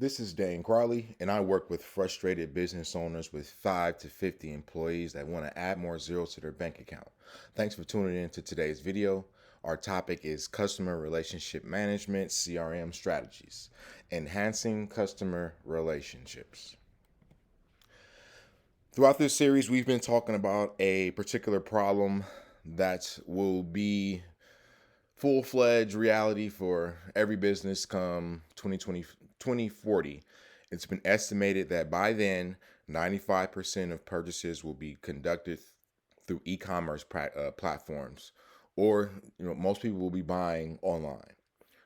This is Dane Crawley, and I work with frustrated business owners with 5 to 50 employees that want to add more zeros to their bank account. Thanks for tuning in to today's video. Our topic is customer relationship management, CRM strategies, enhancing customer relationships. Throughout this series, we've been talking about a particular problem that will be full-fledged reality for every business come 2020 2040. It's been estimated that by then 95% of purchases will be conducted through e-commerce platforms, or most people will be buying online.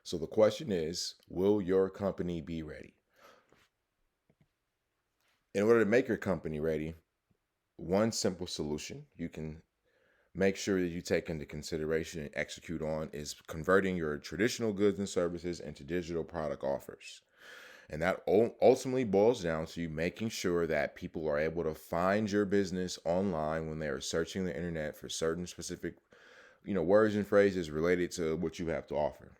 So the question is, will your company be ready? In order to make your company ready, one simple solution you can make sure that you take into consideration and execute on is converting your traditional goods and services into digital product offers. And that ultimately boils down to you making sure that people are able to find your business online when they are searching the internet for certain specific, words and phrases related to what you have to offer.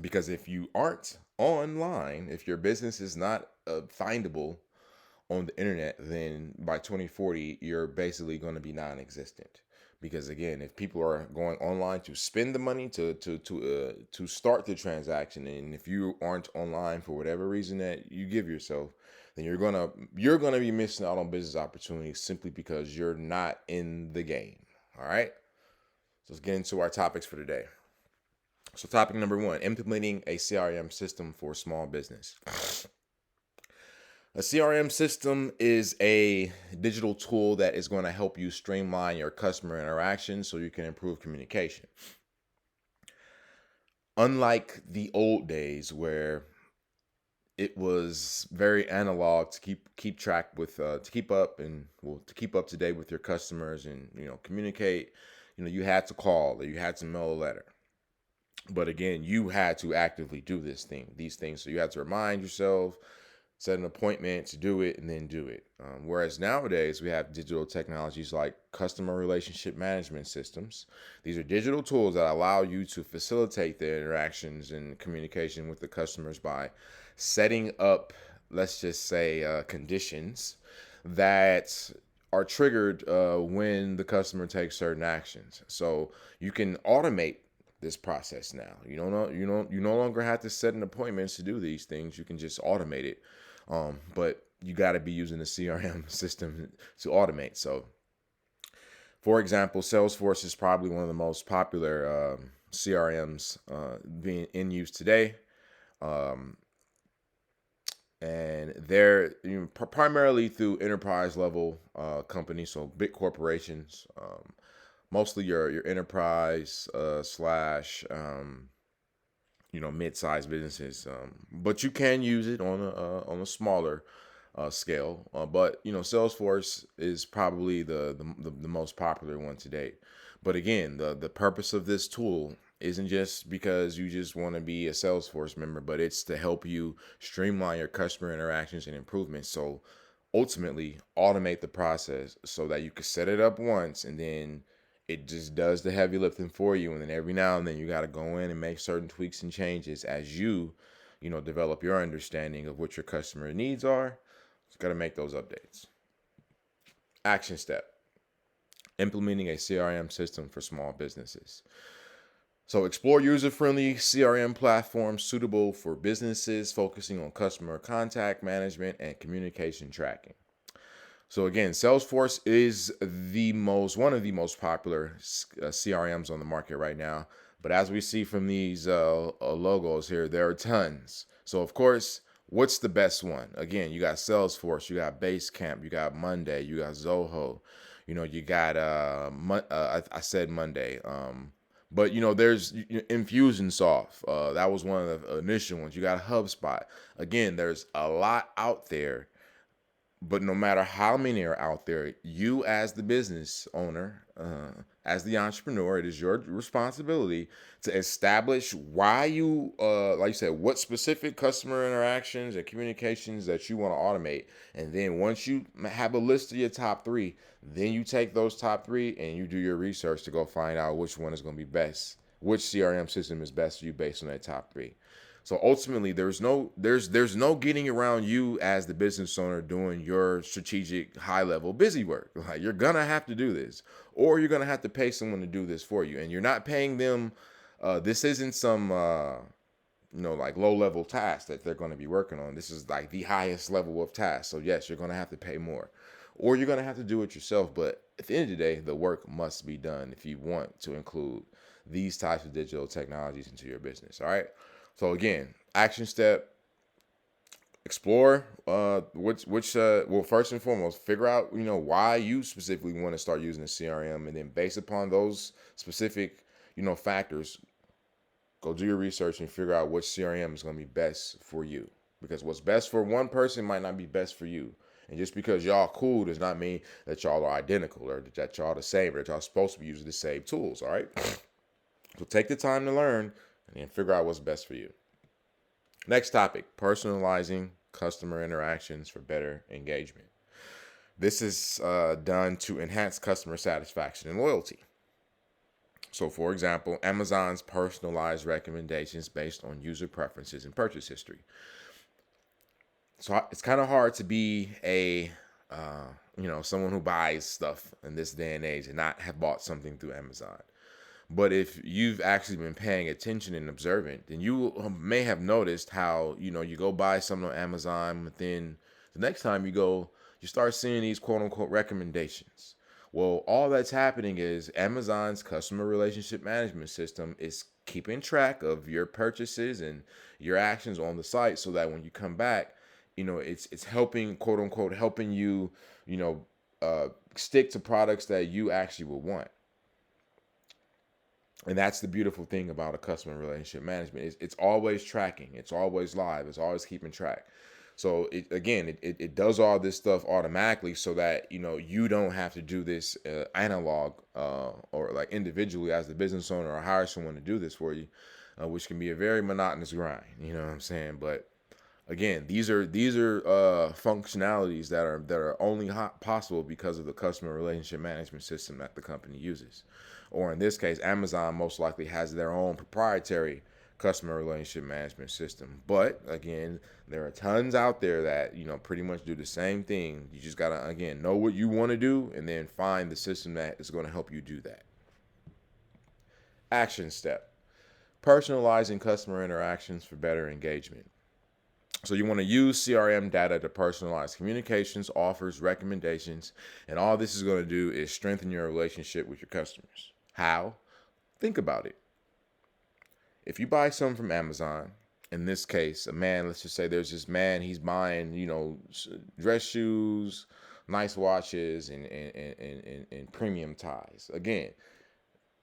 Because if you aren't online, if your business is not findable on the internet, then by 2040, you're basically going to be non-existent. Because again, if people are going online to spend the money to start the transaction, and if you aren't online for whatever reason that you give yourself, then you're gonna be missing out on business opportunities simply because you're not in the game. All right. So let's get into our topics for today. So topic number one: implementing a CRM system for small business. A CRM system is a digital tool that is going to help you streamline your customer interaction so you can improve communication. Unlike the old days where it was very analog to keep track with to keep up and well to keep up to date with your customers and communicate, you had to call or you had to mail a letter. But again, you had to actively do these things. So you had to remind yourself, set an appointment to do it, and then do it. Whereas nowadays, we have digital technologies like customer relationship management systems. These are digital tools that allow you to facilitate the interactions and communication with the customers by setting up, let's just say, conditions that are triggered when the customer takes certain actions. So you can automate this process now. You no longer have to set an appointment to do these things. You can just automate it. But you got to be using the CRM system to automate. So, for example, Salesforce is probably one of the most popular CRMs being in use today. Um, and they're primarily through enterprise level companies, so big corporations, mostly your enterprise slash mid-sized businesses. But you can use it on a smaller scale. But Salesforce is probably the most popular one to date. But again, the purpose of this tool isn't just because you just want to be a Salesforce member, but it's to help you streamline your customer interactions and improvements. So ultimately automate the process so that you can set it up once and then it just does the heavy lifting for you. And then every now and then you got to go in and make certain tweaks and changes as you develop your understanding of what your customer needs are. You got to make those updates. Action step: implementing a CRM system for small businesses. So explore user-friendly CRM platforms suitable for businesses focusing on customer contact management and communication tracking. So again, Salesforce is one of the most popular CRMs on the market right now. But as we see from these logos here, there are tons. So of course, what's the best one? Again, you got Salesforce, you got Basecamp, you got Monday, you got Zoho. You got I said Monday. But there's Infusionsoft. That was one of the initial ones. You got HubSpot. Again, there's a lot out there. But no matter how many are out there, you as the business owner, as the entrepreneur, it is your responsibility to establish why like you said, what specific customer interactions and communications that you want to automate. And then once you have a list of your top three, then you take those top three and you do your research to go find out which one is going to be best, which CRM system is best for you based on that top three. So ultimately, there's no getting around you as the business owner doing your strategic high level busy work. Like, you're gonna have to do this, or you're gonna have to pay someone to do this for you, and you're not paying them. This isn't some like low level task that they're going to be working on. This is like the highest level of task. So yes, you're going to have to pay more, or you're going to have to do it yourself. But at the end of the day, the work must be done if you want to include these types of digital technologies into your business. All right. So again, action step: explore well, first and foremost, figure out why you specifically want to start using a CRM, and then based upon those specific factors, go do your research and figure out which CRM is going to be best for you. Because what's best for one person might not be best for you. And just because y'all cool does not mean that y'all are identical, or that y'all the same, or that y'all supposed to be using the same tools. All right. So take the time to learn and then figure out what's best for you. Next topic: personalizing customer interactions for better engagement. This is done to enhance customer satisfaction and loyalty. So, for example, Amazon's personalized recommendations based on user preferences and purchase history. So it's kind of hard to be someone who buys stuff in this day and age and not have bought something through Amazon. But if you've actually been paying attention and observant, then you may have noticed how, you go buy something on Amazon, but then the next time you go, you start seeing these quote unquote recommendations. Well, all that's happening is Amazon's customer relationship management system is keeping track of your purchases and your actions on the site, so that when you come back, it's helping, quote unquote, helping you, stick to products that you actually would want. And that's the beautiful thing about a customer relationship management. It's always tracking. It's always live. It's always keeping track. So it does all this stuff automatically, so that you don't have to do this analog or like individually as the business owner, or hire someone to do this for you, which can be a very monotonous grind. You know what I'm saying? But again, these are functionalities that are only possible because of the customer relationship management system that the company uses. Or in this case, Amazon most likely has their own proprietary customer relationship management system. But again, there are tons out there that pretty much do the same thing. You just gotta, again, know what you want to do, and then find the system that is going to help you do that. Action step: personalizing customer interactions for better engagement. So you want to use CRM data to personalize communications, offers, recommendations, and all this is going to do is strengthen your relationship with your customers. How? Think about it. If you buy something from Amazon, in this case, a man, let's just say there's this man, he's buying, dress shoes, nice watches, and premium ties. Again,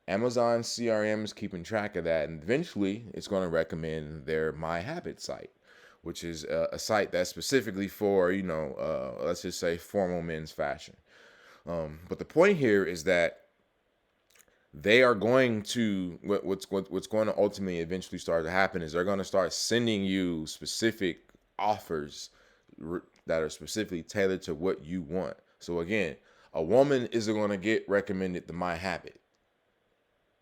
Amazon CRM is keeping track of that, and eventually it's going to recommend their My Habit site, which is a site that's specifically for, let's just say formal men's fashion. But the point here is that they are going to, what's going to ultimately eventually start to happen is they're going to start sending you specific offers that are specifically tailored to what you want. So again, a woman isn't going to get recommended the My Habit.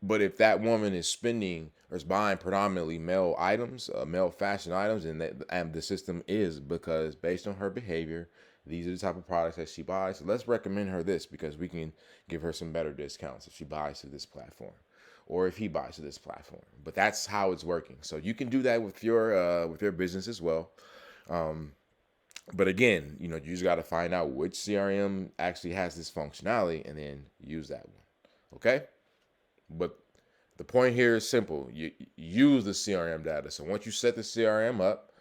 But if that woman is spending or is buying predominantly male items, male fashion items, and the system is because based on her behavior, these are the type of products that she buys. So let's recommend her this because we can give her some better discounts if she buys through this platform, or if he buys through this platform. But that's how it's working. So you can do that with your business as well. But again, you just got to find out which CRM actually has this functionality and then use that one. Okay. But the point here is simple. You use the CRM data. So once you set the CRM up,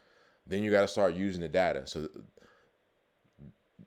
then you got to start using the data. So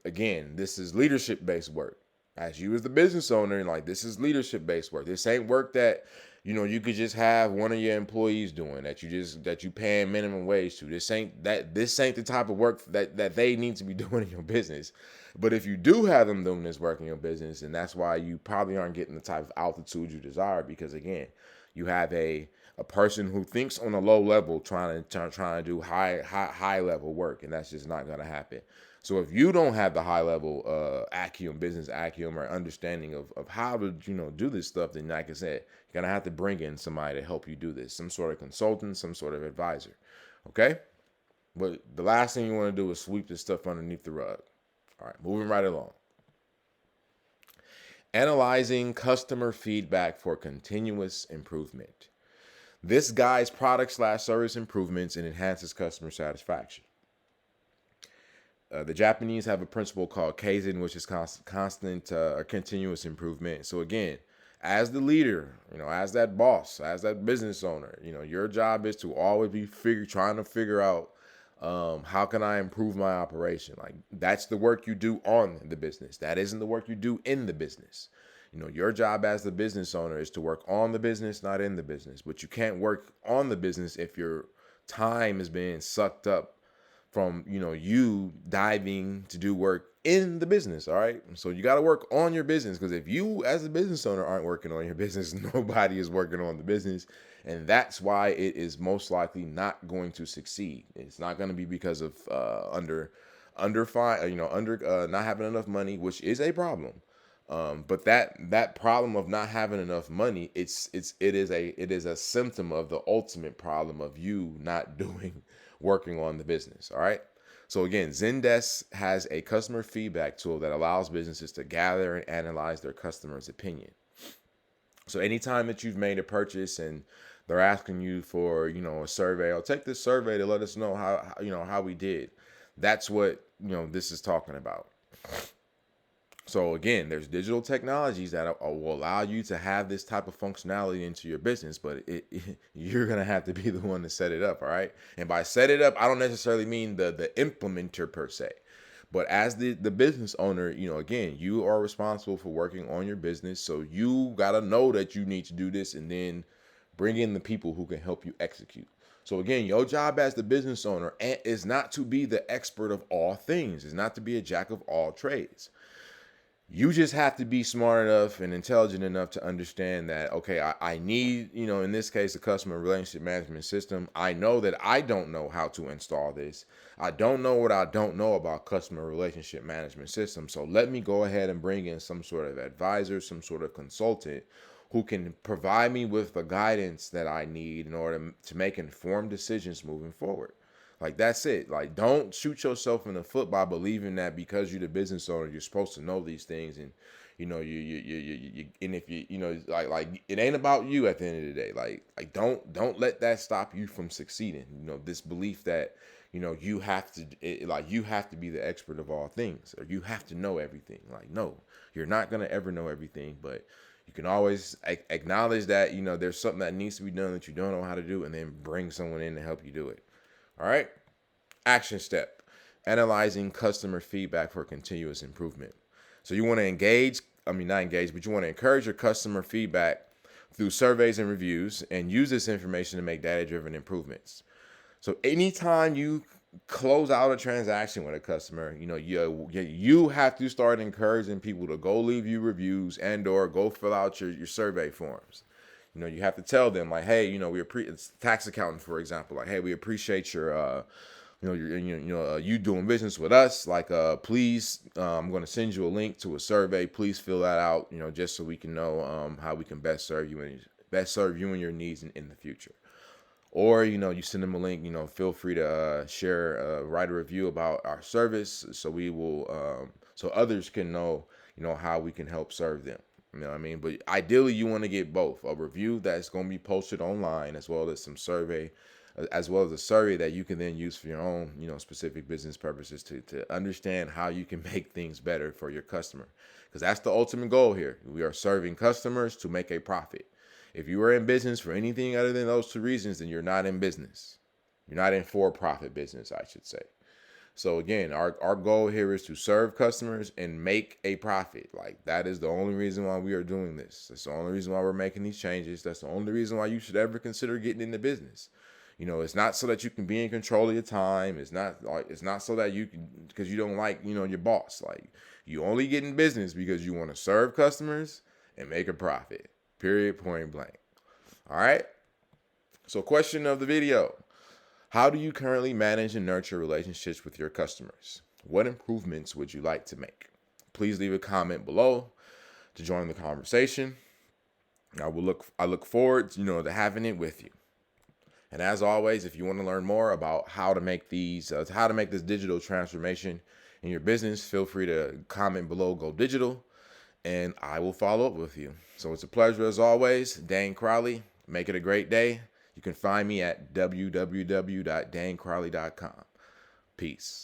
again, this is leadership-based work. As you as the business owner, this is leadership-based work. This ain't work that, you could just have one of your employees doing that you paying minimum wage to. This ain't the type of work that they need to be doing in your business. But if you do have them doing this work in your business, and that's why you probably aren't getting the type of altitude you desire, because again, you have a person who thinks on a low level trying to do high level work, and that's just not going to happen. So if you don't have the high level business acumen or understanding of how to do this stuff, then like I said, you're gonna have to bring in somebody to help you do this, some sort of consultant, some sort of advisor. Okay? But the last thing you want to do is sweep this stuff underneath the rug. All right, moving right along. Analyzing customer feedback for continuous improvement. This guides product/service improvements and enhances customer satisfaction. The Japanese have a principle called kaizen, which is constant or continuous improvement. So again, as the leader, as that boss, as that business owner, your job is to always be trying to figure out how can I improve my operation. Like that's the work you do on the business. That isn't the work you do in the business. Your job as the business owner is to work on the business, not in the business. But you can't work on the business if your time is being sucked up from you diving to do work in the business. All right, so you got to work on your business, because if you as a business owner aren't working on your business, nobody is working on the business, and that's why it is most likely not going to succeed. It's not going to be because of not having enough money, which is a problem. But that problem of not having enough money, it is a symptom of the ultimate problem of you not working on the business. All right. So again, Zendesk has a customer feedback tool that allows businesses to gather and analyze their customers' opinion. So anytime that you've made a purchase and they're asking you for, a survey, I'll take this survey to let us know how we did. That's what, this is talking about. So again, there's digital technologies that will allow you to have this type of functionality into your business, but you're gonna have to be the one to set it up, all right? And by set it up, I don't necessarily mean the implementer per se, but as the business owner, again, you are responsible for working on your business, so you gotta know that you need to do this, and then bring in the people who can help you execute. So again, your job as the business owner is not to be the expert of all things, is not to be a jack of all trades. You just have to be smart enough and intelligent enough to understand that, okay, I need, in this case, a customer relationship management system. I know that I don't know how to install this. I don't know what I don't know about customer relationship management system. So let me go ahead and bring in some sort of advisor, some sort of consultant who can provide me with the guidance that I need in order to make informed decisions moving forward. Like that's it. Like don't shoot yourself in the foot by believing that because you're the business owner, you're supposed to know these things, and you and if like it ain't about you at the end of the day. Like don't let that stop you from succeeding. This belief that you have to you have to be the expert of all things, or you have to know everything. Like no, you're not gonna ever know everything, but you can always acknowledge that there's something that needs to be done that you don't know how to do, and then bring someone in to help you do it. All right. Action step: analyzing customer feedback for continuous improvement. So you want to not engage, but you want to encourage your customer feedback through surveys and reviews, and use this information to make data-driven improvements. So anytime you close out a transaction with a customer, you have to start encouraging people to go leave you reviews and or go fill out your survey forms. You have to tell them like, hey, it's tax accountant, for example, like, hey, we appreciate your you doing business with us. Like, please, I'm going to send you a link to a survey. Please fill that out, just so we can know how we can best serve you and your needs in the future. Or, you send them a link, feel free to write a review about our service, so we will, so others can know, how we can help serve them. You know what I mean? But ideally, you want to get both: a review that's going to be posted online, as well as a survey that you can then use for your own, specific business purposes to understand how you can make things better for your customer. Because that's the ultimate goal here. We are serving customers to make a profit. If you are in business for anything other than those two reasons, then you're not in business. You're not in for-profit business, I should say. So again, our goal here is to serve customers and make a profit. Like that is the only reason why we are doing this. That's the only reason why we're making these changes. That's the only reason why you should ever consider getting into business. It's not so that you can be in control of your time. It's not so that you can, because you don't like, your boss. Like you only get in business because you want to serve customers and make a profit. Period, point blank. All right. So question of the video: how do you currently manage and nurture relationships with your customers? What improvements would you like to make? Please leave a comment below to join the conversation. I look forward, to having it with you. And as always, if you want to learn more about how to make this digital transformation in your business, feel free to comment below, go digital, and I will follow up with you. So it's a pleasure as always. Dane Crowley, make it a great day. You can find me at www.danecrowley.com. Peace.